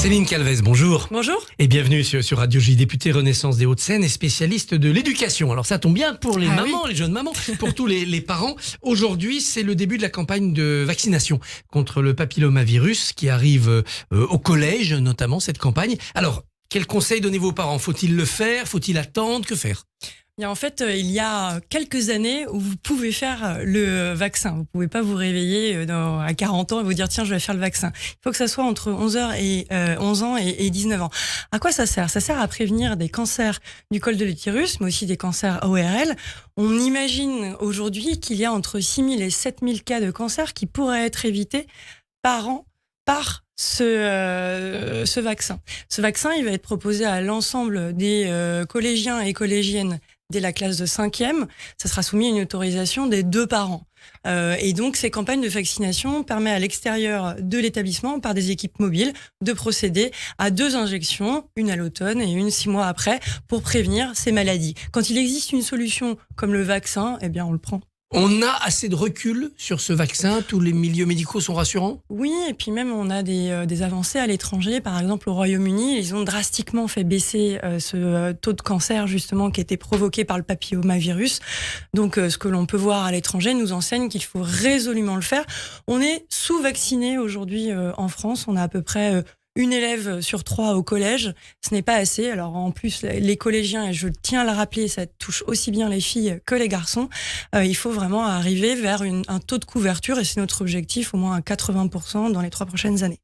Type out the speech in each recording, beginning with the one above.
Céline Calvez, bonjour. Bonjour. Et bienvenue sur Radio J, députée Renaissance des Hauts-de-Seine et spécialiste de l'éducation. Alors ça tombe bien pour les mamans, oui. Les jeunes mamans, pour tous les parents. Aujourd'hui, c'est le début de la campagne de vaccination contre le papillomavirus qui arrive au collège, notamment cette campagne. Alors, quels conseils donnez-vous aux parents? Faut-il le faire? Faut-il attendre? Que faire? Bien, en fait, il y a quelques années où vous pouvez faire le vaccin. Vous pouvez pas vous réveiller à 40 ans et vous dire tiens, je vais faire le vaccin. Il faut que ça soit entre 11 ans et 19 ans. À quoi ça sert? Ça sert à prévenir des cancers du col de l'utérus, mais aussi des cancers ORL. On imagine aujourd'hui qu'il y a entre 6 000 et 7 000 cas de cancer qui pourraient être évités par an par ce vaccin. Ce vaccin, il va être proposé à l'ensemble des collégiens et collégiennes dès la classe de 5e. Ça sera soumis à une autorisation des 2 parents. Et donc, ces campagnes de vaccination permettent à l'extérieur de l'établissement, par des équipes mobiles, de procéder à 2 injections, une à l'automne et une 6 mois après, pour prévenir ces maladies. Quand il existe une solution comme le vaccin, eh bien, on le prend. On a assez de recul sur ce vaccin? Tous les milieux médicaux sont rassurants? Oui, et puis même on a des avancées à l'étranger. Par exemple, au Royaume-Uni, ils ont drastiquement fait baisser ce taux de cancer justement qui était provoqué par le papillomavirus. Donc ce que l'on peut voir à l'étranger nous enseigne qu'il faut résolument le faire. On est sous-vacciné aujourd'hui en France. On a à peu près une élève sur 3 au collège, ce n'est pas assez. Alors en plus, les collégiens, et je tiens à le rappeler, ça touche aussi bien les filles que les garçons. Il faut vraiment arriver vers un taux de couverture, et c'est notre objectif, au moins à 80% dans les 3 prochaines années.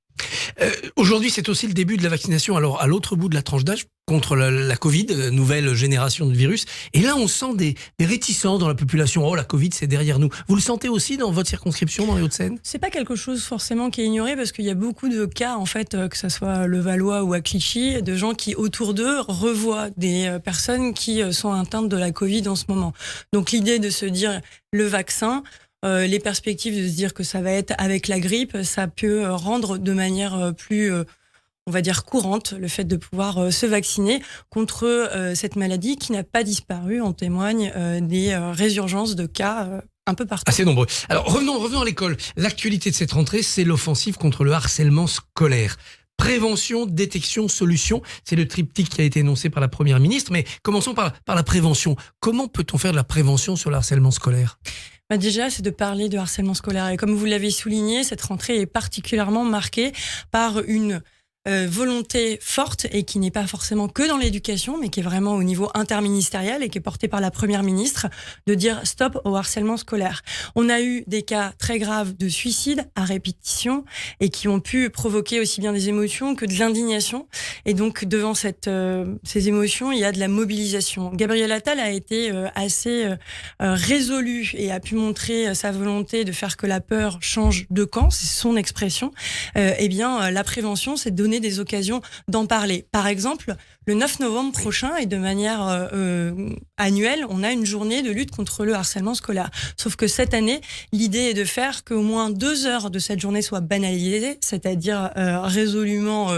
Aujourd'hui, c'est aussi le début de la vaccination. Alors, à l'autre bout de la tranche d'âge, contre la Covid, nouvelle génération de virus. Et là, on sent des réticences dans la population. Oh, la Covid, c'est derrière nous. Vous le sentez aussi dans votre circonscription, dans les Hauts-de-Seine? C'est pas quelque chose forcément qui est ignoré, parce qu'il y a beaucoup de cas, en fait, que ce soit à Levallois ou à Clichy, de gens qui, autour d'eux, revoient des personnes qui sont atteintes de la Covid en ce moment. Donc, l'idée de se dire le vaccin, les perspectives de se dire que ça va être avec la grippe, ça peut rendre de manière plus, on va dire, courante, le fait de pouvoir se vacciner contre cette maladie qui n'a pas disparu. En témoignent des résurgences de cas un peu partout. Assez nombreux. Alors revenons à l'école. L'actualité de cette rentrée, c'est l'offensive contre le harcèlement scolaire. Prévention, détection, solution, c'est le triptyque qui a été énoncé par la Première ministre. Mais commençons par la prévention. Comment peut-on faire de la prévention sur le harcèlement scolaire? Déjà, c'est de parler de harcèlement scolaire. Et comme vous l'avez souligné, cette rentrée est particulièrement marquée par une volonté forte, et qui n'est pas forcément que dans l'éducation, mais qui est vraiment au niveau interministériel et qui est portée par la Première ministre, de dire stop au harcèlement scolaire. On a eu des cas très graves de suicide à répétition et qui ont pu provoquer aussi bien des émotions que de l'indignation. Et donc, devant ces émotions, il y a de la mobilisation. Gabriel Attal a été assez résolu et a pu montrer sa volonté de faire que la peur change de camp, c'est son expression. Eh bien, la prévention, c'est de donner des occasions d'en parler. Par exemple, le 9 novembre prochain, et de manière annuelle, on a une journée de lutte contre le harcèlement scolaire. Sauf que cette année, l'idée est de faire qu'au moins 2 heures de cette journée soient banalisées, c'est-à-dire résolument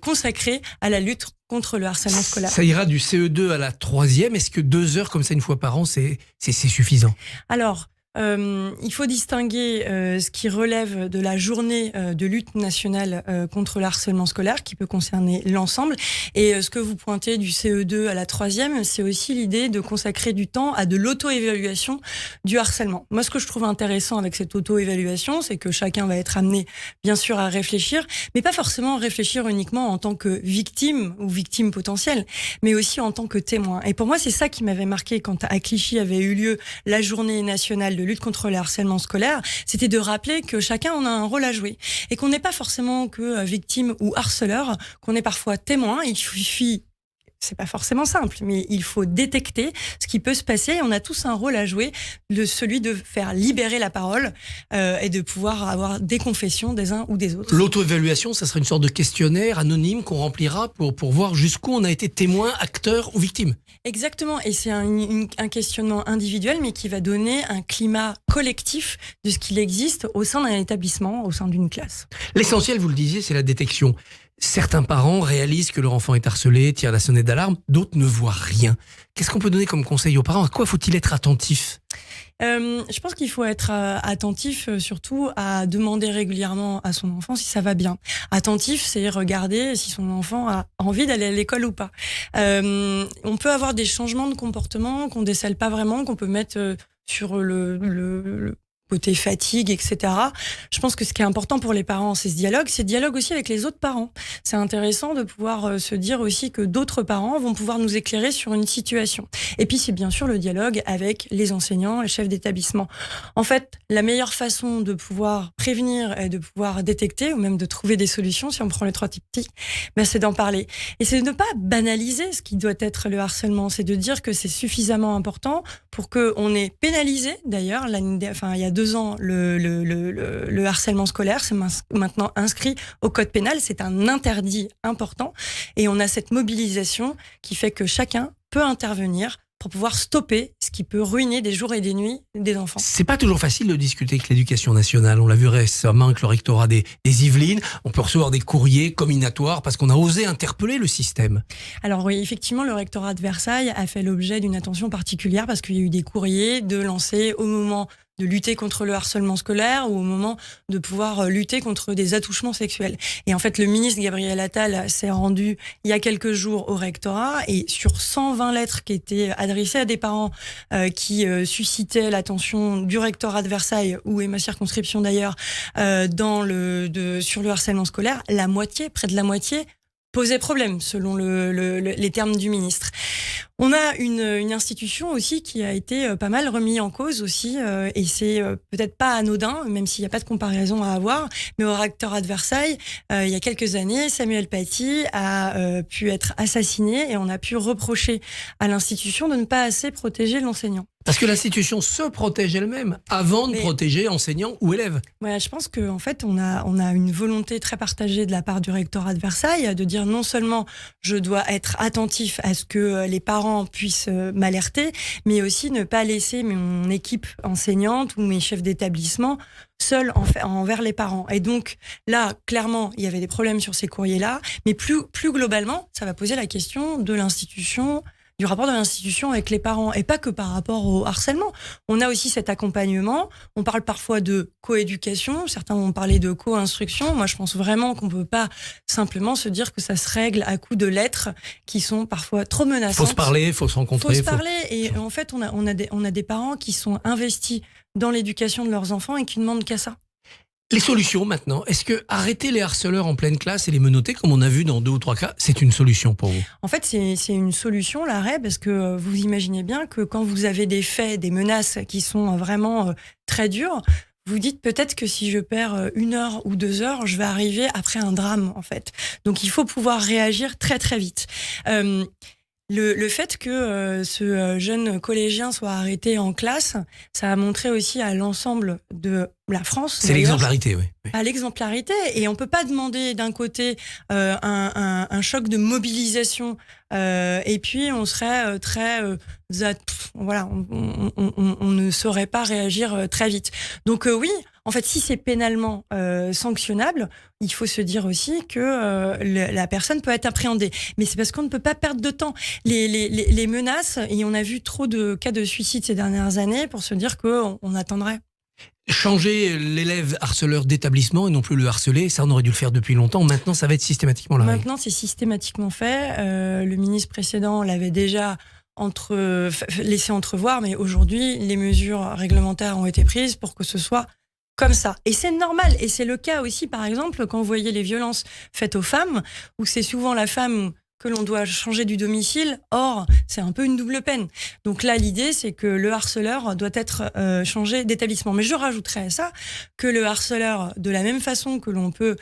consacrées à la lutte contre le harcèlement scolaire. Ça ira du CE2 à la 3e. Est-ce que 2 heures comme ça une fois par an, c'est suffisant? Alors, il faut distinguer ce qui relève de la journée de lutte nationale contre le harcèlement scolaire, qui peut concerner l'ensemble, et ce que vous pointez du CE2 à la 3e, c'est aussi l'idée de consacrer du temps à de l'auto-évaluation du harcèlement. Moi, ce que je trouve intéressant avec cette auto-évaluation, c'est que chacun va être amené, bien sûr, à réfléchir, mais pas forcément réfléchir uniquement en tant que victime ou victime potentielle, mais aussi en tant que témoin. Et pour moi, c'est ça qui m'avait marqué quand à Clichy avait eu lieu la journée nationale de lutte contre le harcèlement scolaire, c'était de rappeler que chacun en a un rôle à jouer et qu'on n'est pas forcément que victime ou harceleur, qu'on est parfois témoin. Il suffit, c'est pas forcément simple, mais il faut détecter ce qui peut se passer. On a tous un rôle à jouer, celui de faire libérer la parole et de pouvoir avoir des confessions des uns ou des autres. L'auto-évaluation, ça serait une sorte de questionnaire anonyme qu'on remplira pour voir jusqu'où on a été témoin, acteur ou victime. Exactement, et c'est un questionnement individuel, mais qui va donner un climat collectif de ce qu'il existe au sein d'un établissement, au sein d'une classe. L'essentiel, vous le disiez, c'est la détection. Certains parents réalisent que leur enfant est harcelé, tirent la sonnette d'alarme, d'autres ne voient rien. Qu'est-ce qu'on peut donner comme conseil aux parents? À quoi faut-il être attentif? Je pense qu'il faut être attentif surtout à demander régulièrement à son enfant si ça va bien. Attentif, c'est regarder si son enfant a envie d'aller à l'école ou pas. On peut avoir des changements de comportement qu'on décèle pas vraiment, qu'on peut mettre sur le côté fatigue, etc. Je pense que ce qui est important pour les parents, c'est ce dialogue aussi avec les autres parents. C'est intéressant de pouvoir se dire aussi que d'autres parents vont pouvoir nous éclairer sur une situation. Et puis, c'est bien sûr le dialogue avec les enseignants, les chefs d'établissement. En fait, la meilleure façon de pouvoir prévenir et de pouvoir détecter, ou même de trouver des solutions, si on prend les 3 types, c'est d'en parler. Et c'est de ne pas banaliser ce qui doit être le harcèlement. C'est de dire que c'est suffisamment important pour qu'on ait pénalisé, d'ailleurs, il y a 2 ans, le harcèlement scolaire, c'est maintenant inscrit au code pénal, c'est un interdit important, et on a cette mobilisation qui fait que chacun peut intervenir pour pouvoir stopper ce qui peut ruiner des jours et des nuits des enfants. C'est pas toujours facile de discuter avec l'éducation nationale. On l'a vu récemment avec le rectorat des Yvelines. On peut recevoir des courriers comminatoires parce qu'on a osé interpeller le système. Alors oui, effectivement, le rectorat de Versailles a fait l'objet d'une attention particulière parce qu'il y a eu des courriers de lancer au moment de lutter contre le harcèlement scolaire ou au moment de pouvoir lutter contre des attouchements sexuels. Et en fait, le ministre Gabriel Attal s'est rendu il y a quelques jours au rectorat, et sur 120 lettres qui étaient adressées à des parents qui suscitaient l'attention du rectorat de Versailles, où est ma circonscription d'ailleurs, sur le harcèlement scolaire, près de la moitié, posait problème, selon les termes du ministre. On a une institution aussi qui a été pas mal remis en cause aussi, et c'est peut-être pas anodin, même s'il n'y a pas de comparaison à avoir, mais au rectorat de Versailles, il y a quelques années, Samuel Paty a pu être assassiné, et on a pu reprocher à l'institution de ne pas assez protéger l'enseignant. Parce que l'institution se protège elle-même avant de protéger enseignants ou élèves. Ouais, je pense qu'en fait, on a une volonté très partagée de la part du rectorat de Versailles de dire non seulement je dois être attentif à ce que les parents puissent m'alerter, mais aussi ne pas laisser mon équipe enseignante ou mes chefs d'établissement seuls envers les parents. Et donc là, clairement, il y avait des problèmes sur ces courriers-là, mais plus globalement, ça va poser la question de l'institution, du rapport de l'institution avec les parents, et pas que par rapport au harcèlement. On a aussi cet accompagnement. On parle parfois de coéducation. Certains vont parler de co-instruction. Moi, je pense vraiment qu'on peut pas simplement se dire que ça se règle à coups de lettres qui sont parfois trop menaçantes. Faut se parler, faut se rencontrer. Faut se parler. Et en fait, on a des parents qui sont investis dans l'éducation de leurs enfants et qui ne demandent qu'à ça. Les solutions maintenant, est-ce que arrêter les harceleurs en pleine classe et les menotter, comme on a vu dans 2 ou 3 cas, c'est une solution pour vous? En fait, c'est une solution, l'arrêt, parce que vous imaginez bien que quand vous avez des faits, des menaces qui sont vraiment très dures, vous dites peut-être que si je perds 1 heure ou 2 heures, je vais arriver après un drame, en fait. Donc il faut pouvoir réagir très très vite. Le fait que ce jeune collégien soit arrêté en classe, ça a montré aussi à l'ensemble de la France. C'est l'exemplarité, oui. À l'exemplarité. Et on peut pas demander d'un côté un choc de mobilisation et puis on serait on ne saurait pas réagir très vite. Donc oui, en fait, si c'est pénalement sanctionnable, il faut se dire aussi que la personne peut être appréhendée. Mais c'est parce qu'on ne peut pas perdre de temps. Les menaces, et on a vu trop de cas de suicide ces dernières années pour se dire qu'on attendrait. Changer l'élève harceleur d'établissement et non plus le harceler, ça on aurait dû le faire depuis longtemps. Maintenant, ça va être systématiquement la règle. Maintenant, c'est systématiquement fait. Le ministre précédent l'avait déjà laissé entrevoir, mais aujourd'hui, les mesures réglementaires ont été prises pour que ce soit comme ça. Et c'est normal. Et c'est le cas aussi, par exemple, quand vous voyez les violences faites aux femmes, où c'est souvent la femme que l'on doit changer du domicile. Or, c'est un peu une double peine. Donc là, l'idée, c'est que le harceleur doit être changé d'établissement. Mais je rajouterais à ça que le harceleur, de la même façon que l'on peut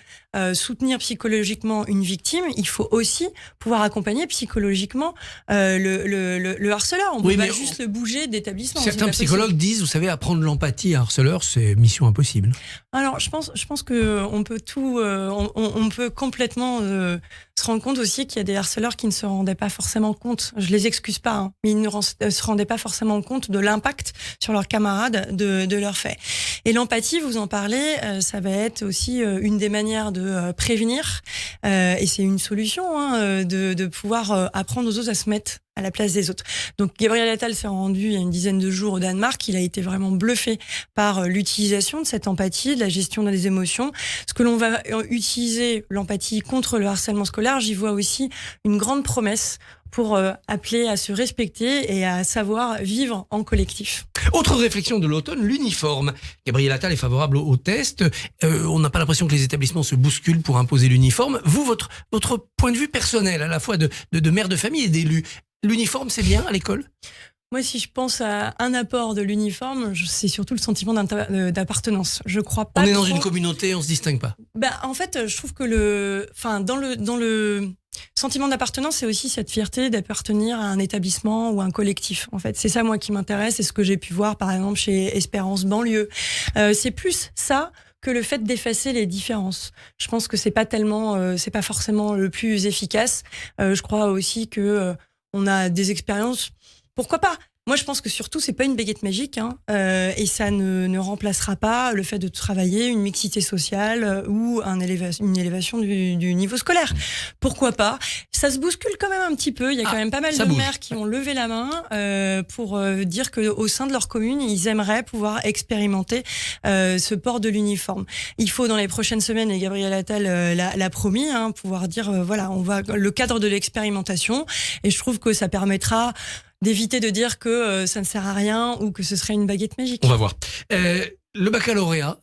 soutenir psychologiquement une victime, il faut aussi pouvoir accompagner psychologiquement le harceleur. On ne peut pas juste le bouger d'établissement. Certains psychologues disent, vous savez, apprendre l'empathie à un harceleur, c'est mission impossible. Alors, je pense que on peut on peut complètement se rendre compte aussi qu'il y a des harceleurs qui ne se rendaient pas forcément compte. Je les excuse pas, hein, mais ils ne se rendaient pas forcément compte de l'impact sur leurs camarades de leurs faits. Et l'empathie, vous en parlez, ça va être aussi une des manières de de prévenir, et c'est une solution de pouvoir apprendre aux autres à se mettre à la place des autres. Donc Gabriel Attal s'est rendu il y a une dizaine de jours au Danemark. Il a été vraiment bluffé par l'utilisation de cette empathie, de la gestion des émotions. Ce que l'on va utiliser, l'empathie contre le harcèlement scolaire, j'y vois aussi une grande promesse pour appeler à se respecter et à savoir vivre en collectif. Autre réflexion de l'automne, l'uniforme. Gabriel Attal est favorable au test. On n'a pas l'impression que les établissements se bousculent pour imposer l'uniforme. Vous, votre point de vue personnel, à la fois de mère de famille et d'élu, l'uniforme, c'est bien à l'école ? Moi, si je pense à un apport de l'uniforme, c'est surtout le sentiment d'appartenance. Je crois pas. On est dans une communauté, on se distingue pas. En fait, je trouve que dans le sentiment d'appartenance, c'est aussi cette fierté d'appartenir à un établissement ou à un collectif. En fait, c'est ça, moi, qui m'intéresse. C'est ce que j'ai pu voir, par exemple, chez Espérance Banlieue. C'est plus ça que le fait d'effacer les différences. Je pense que c'est pas forcément le plus efficace. Je crois aussi que on a des expériences. Pourquoi pas ? Moi, je pense que surtout, c'est pas une baguette magique, et ça ne remplacera pas le fait de travailler une mixité sociale ou une élévation du niveau scolaire. Pourquoi pas ? Ça se bouscule quand même un petit peu. Il y a quand même pas mal de maires qui ont levé la main pour dire qu'au sein de leur commune, ils aimeraient pouvoir expérimenter ce port de l'uniforme. Il faut, dans les prochaines semaines, et Gabriel Attal l'a promis, pouvoir dire on va le cadre de l'expérimentation. Et je trouve que ça permettra d'éviter de dire que ça ne sert à rien ou que ce serait une baguette magique. On va voir. Le baccalauréat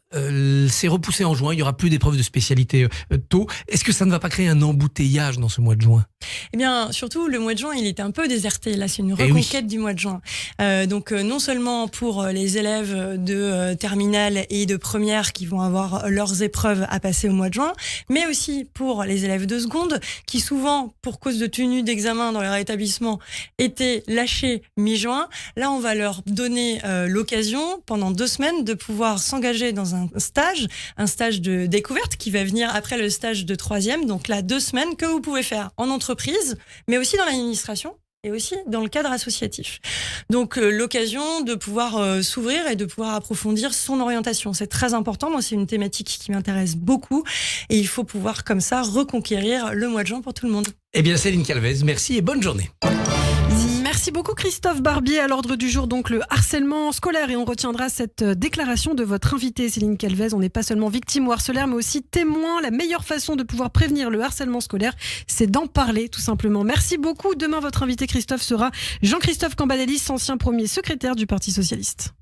s'est repoussé en juin. Il n'y aura plus d'épreuves de spécialité tôt. Est-ce que ça ne va pas créer un embouteillage dans ce mois de juin ? Eh bien, surtout, le mois de juin, il était un peu déserté. Là, c'est une reconquête du mois de juin. Donc, non seulement pour les élèves de terminale et de première qui vont avoir leurs épreuves à passer au mois de juin, mais aussi pour les élèves de seconde qui, souvent, pour cause de tenue d'examen dans leur établissement, étaient lâchés mi-juin. Là, on va leur donner l'occasion, pendant 2 semaines, de pouvoir s'engager dans un stage de découverte qui va venir après le stage de 3e. Donc là, 2 semaines que vous pouvez faire en entreprise, mais aussi dans l'administration et aussi dans le cadre associatif. Donc l'occasion de pouvoir s'ouvrir et de pouvoir approfondir son orientation. C'est très important. Moi, c'est une thématique qui m'intéresse beaucoup et il faut pouvoir comme ça reconquérir le mois de juin pour tout le monde. Eh bien, Céline Calvez, merci et bonne journée. Merci beaucoup Christophe Barbier. À l'ordre du jour, donc le harcèlement scolaire, et on retiendra cette déclaration de votre invitée Céline Calvez. On n'est pas seulement victime ou harceleur, mais aussi témoin. La meilleure façon de pouvoir prévenir le harcèlement scolaire, c'est d'en parler tout simplement. Merci beaucoup. Demain, votre invité Christophe sera Jean-Christophe Cambadélis, ancien premier secrétaire du Parti socialiste.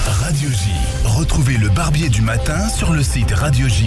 Radio J. Retrouvez le Barbier du matin sur le site Radio J.